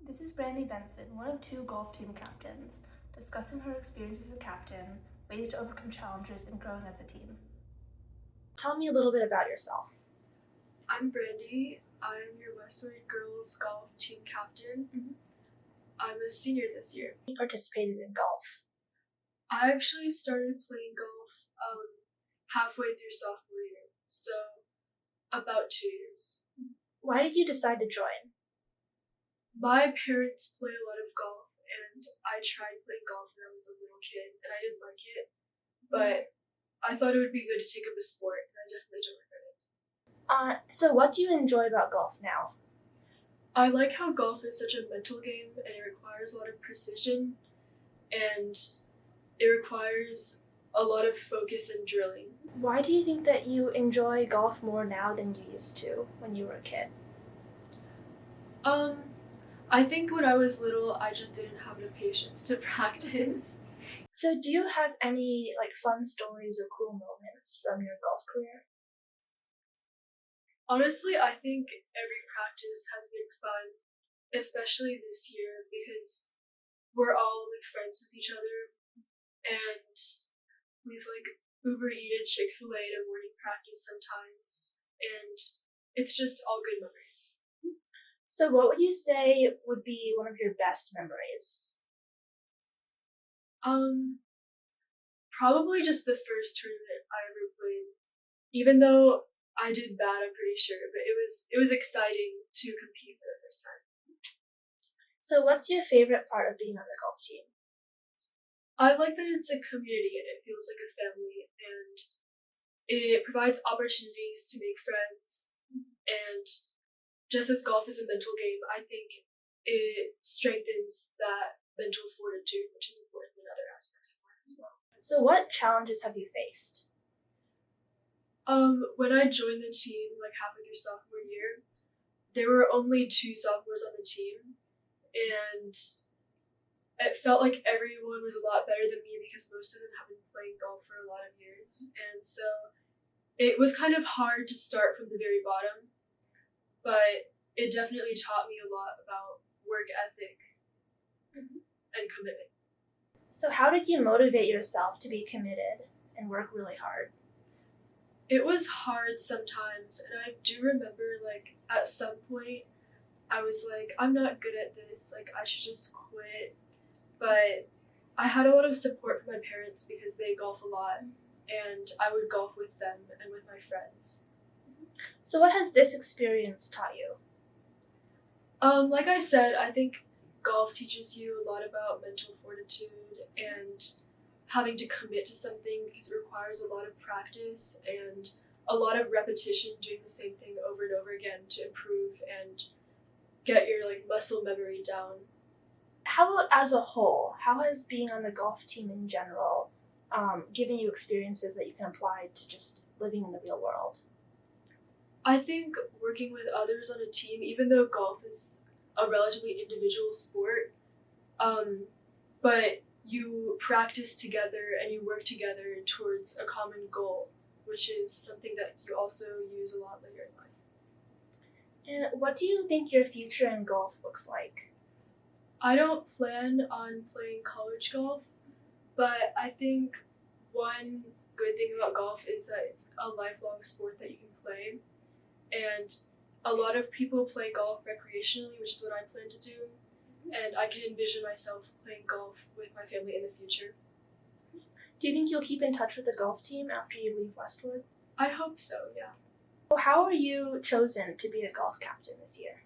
This is Brandee Benson, one of two golf team captains, discussing her experience as a captain, ways to overcome challenges, and growing as a team. Tell me a little bit about yourself. I'm Brandee. I'm your Westwood Girls Golf Team Captain. I'm a senior this year. You participated in golf. I actually started playing golf halfway through sophomore year, so about 2 years. Why did you decide to join? My parents play a lot of golf, and I tried playing golf when I was a little kid, and I didn't like it, but I thought it would be good to take up a sport, and I definitely don't regret it. So what do you enjoy about golf now? I like how golf is such a mental game, and it requires a lot of precision, and it requires a lot of focus and drilling. Why do you think that you enjoy golf more now than you used to when you were a kid? I think when I was little, I just didn't have the patience to practice. So do you have any fun stories or cool moments from your golf career? Honestly, I think every practice has been fun, especially this year because we're all friends with each other, and we've Uber eated Chick-fil-A at a morning practice sometimes, and it's just all good memories. So what would you say would be one of your best memories? Probably just the first tournament I ever played. Even though I did bad, I'm pretty sure, but it was exciting to compete for the first time. So what's your favorite part of being on the golf team? I like that it's a community and it feels like a family, and it provides opportunities to make friends, and just as golf is a mental game, I think it strengthens that mental fortitude, which is important in other aspects of life as well. So what challenges have you faced? When I joined the team, halfway through sophomore year, there were only 2 sophomores on the team, and it felt like everyone was a lot better than me because most of them have been playing golf for a lot of years, and so it was kind of hard to start from the very bottom, but it definitely taught me a lot about work ethic and commitment. So how did you motivate yourself to be committed and work really hard? It was hard sometimes, and I do remember at some point I was like, I'm not good at this, I should just quit. But I had a lot of support from my parents because they golf a lot, and I would golf with them and with my friends. So what has this experience taught you? Like I said, I think golf teaches you a lot about mental fortitude and having to commit to something because it requires a lot of practice and a lot of repetition doing the same thing over and over again to improve and get your muscle memory down. How about as a whole? How has being on the golf team in general given you experiences that you can apply to just living in the real world? I think working with others on a team, even though golf is a relatively individual sport, but you practice together and you work together towards a common goal, which is something that you also use a lot later in life. And what do you think your future in golf looks like? I don't plan on playing college golf, but I think one good thing about golf is that it's a lifelong sport that you can play, and a lot of people play golf recreationally, which is what I plan to do, and I can envision myself playing golf with my family in the future. Do you think you'll keep in touch with the golf team after you leave Westwood? I hope so, yeah. Well, how were you chosen to be a golf captain this year?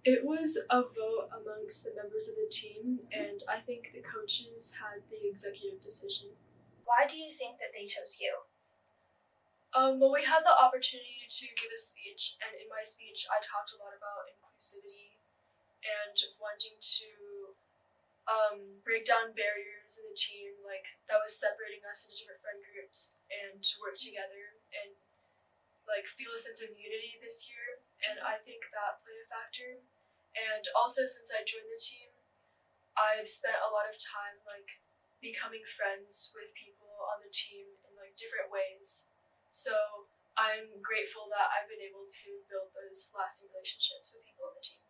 It was a vote amongst the members of the team, and I think the coaches had the executive decision. Why do you think that they chose you? Well, we had the opportunity to give a speech, and in my speech, I talked a lot about inclusivity and wanting to break down barriers in the team, that was separating us into different friend groups, and to work together and feel a sense of unity this year. And I think that played a factor. And also, since I joined the team, I've spent a lot of time becoming friends with people on the team in different ways. So I'm grateful that I've been able to build those lasting relationships with people on the team.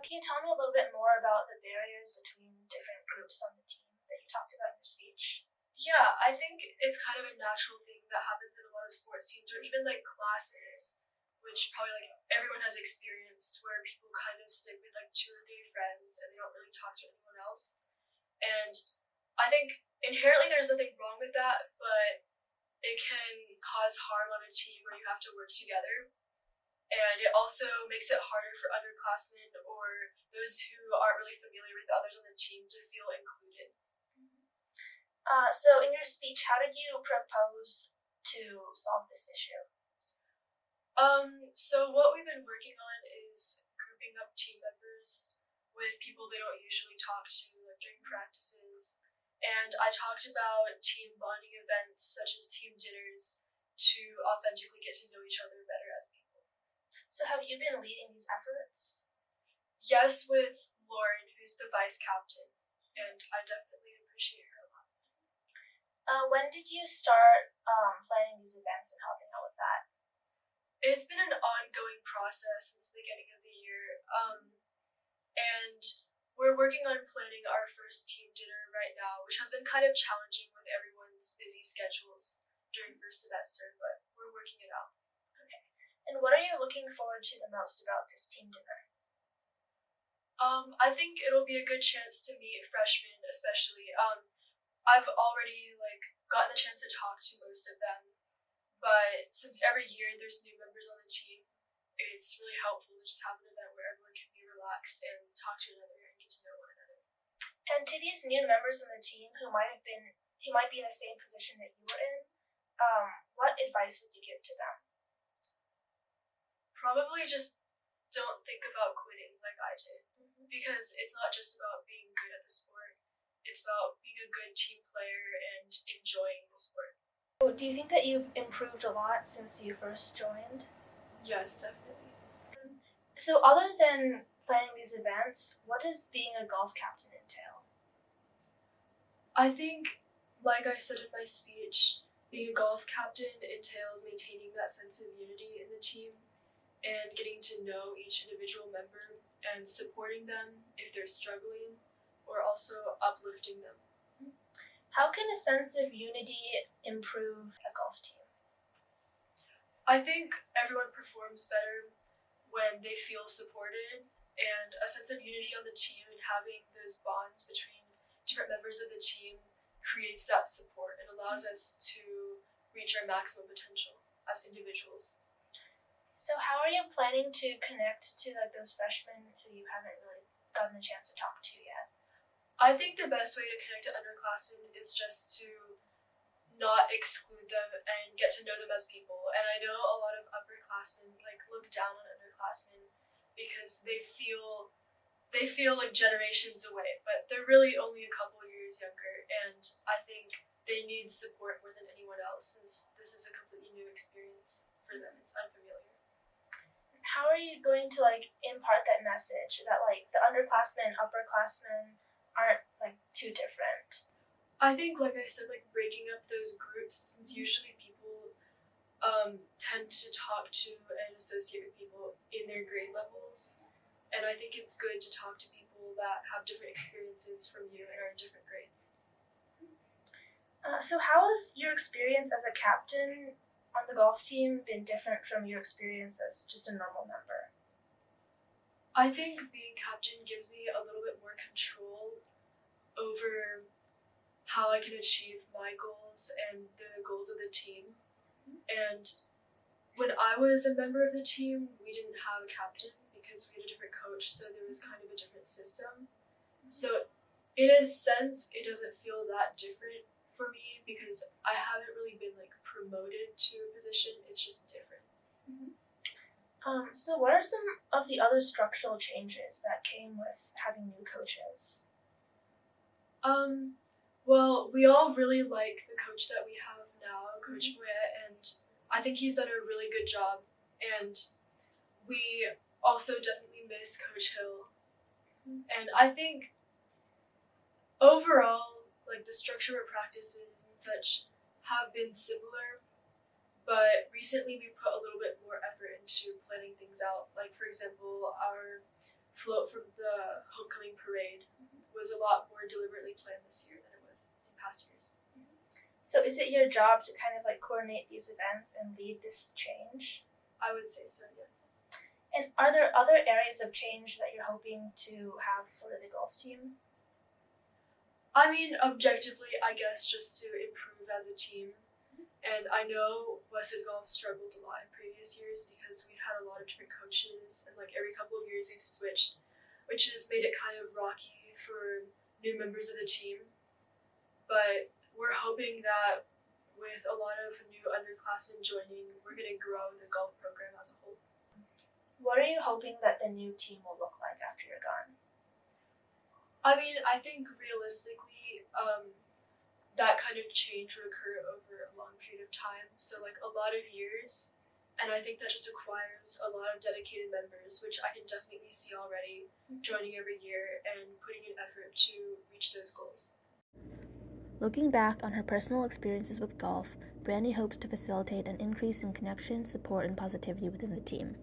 Can you tell me a little bit more about the barriers between different groups on the team that you talked about in your speech? Yeah, I think it's kind of a natural thing that happens in a lot of sports teams or even like classes, which probably like everyone has experienced where people kind of stick with like two or three friends and they don't really talk to anyone else. And I think inherently there's nothing wrong with that, but it can cause harm on a team where you have to work together. And it also makes it harder for underclassmen or those who aren't really familiar with the others on the team to feel included. So in your speech, how did you propose to solve this issue? So what we've been working on is grouping up team members with people they don't usually talk to like during practices. And I talked about team bonding events such as team dinners to authentically get to know each other better as people. So have you been leading these efforts? Yes, with Lauren, who's the vice captain, and I definitely appreciate her a lot. When did you start planning these events and helping out with that? It's been an ongoing process since the beginning of the year, and we're working on planning our first team dinner right now, which has been kind of challenging with everyone's busy schedules during first semester, but we're working it out. Okay. And what are you looking forward to the most about this team dinner? I think it'll be a good chance to meet freshmen, especially. I've already gotten the chance to talk to most of them, but since every year there's new members on the team, it's really helpful to just have an event where everyone can be relaxed and talk to another and get to know one another. And to these new members on the team who might be in the same position that you were in, what advice would you give to them? Probably just don't think about quitting like I did, because it's not just about being good at the sport. It's about being a good team player and enjoying the sport. Do you think that you've improved a lot since you first joined? Yes, definitely. So other than planning these events, what does being a golf captain entail? I think, like I said in my speech, being a golf captain entails maintaining that sense of unity in the team and getting to know each individual member and supporting them if they're struggling, or also uplifting them. How can a sense of unity improve a golf team? I think everyone performs better when they feel supported, and a sense of unity on the team and having those bonds between different members of the team creates that support and allows us to reach our maximum potential as individuals. So how are you planning to connect to those freshmen who you haven't really gotten the chance to talk to yet? I think the best way to connect to underclassmen is just to not exclude them and get to know them as people. And I know a lot of upperclassmen look down on underclassmen because they feel like generations away, but they're really only a couple years younger, and I think they need support more than anyone else since this is a completely new experience for them. It's unfamiliar. How are you going to impart that message that the underclassmen and upperclassmen aren't too different? I think, like I said, breaking up those groups, since usually people tend to talk to and associate with people in their grade levels, and I think it's good to talk to people that have different experiences from you and are in different grades. So how has your experience as a captain on the golf team been different from your experience as just a normal member? I think being captain gives me a little bit more control over how I can achieve my goals and the goals of the team. And when I was a member of the team, we didn't have a captain because we had a different coach, so there was kind of a different system. So in a sense, it doesn't feel that different for me because I haven't really been promoted to a position. It's just different. So what are some of the other structural changes that came with having new coaches? Well, we all really like the coach that we have now, Coach Moyet, and I think he's done a really good job. And we also definitely miss Coach Hill. And I think overall, the structure of practices and such have been similar, but recently we put a little bit more effort into planning things out. For example, our float from the homecoming parade was a lot more deliberately planned this year than it was in past years. So is it your job to kind of like coordinate these events and lead this change? I would say so, yes. And are there other areas of change that you're hoping to have for the golf team? I mean, objectively, I guess just to improve as a team. And I know Westwood Golf struggled a lot in previous years because we've had a lot of different coaches, and like every couple of years we've switched, which has made it kind of rocky for new members of the team. But we're hoping that with a lot of new underclassmen joining, we're going to grow the golf program as a whole. What are you hoping that the new team will look like after you're gone? I mean, I think realistically, that kind of change would occur over a long period of time. So like a lot of years, and I think that just requires a lot of dedicated members, which I can definitely see already joining every year and putting in effort to reach those goals. Looking back on her personal experiences with golf, Brandee hopes to facilitate an increase in connection, support, and positivity within the team.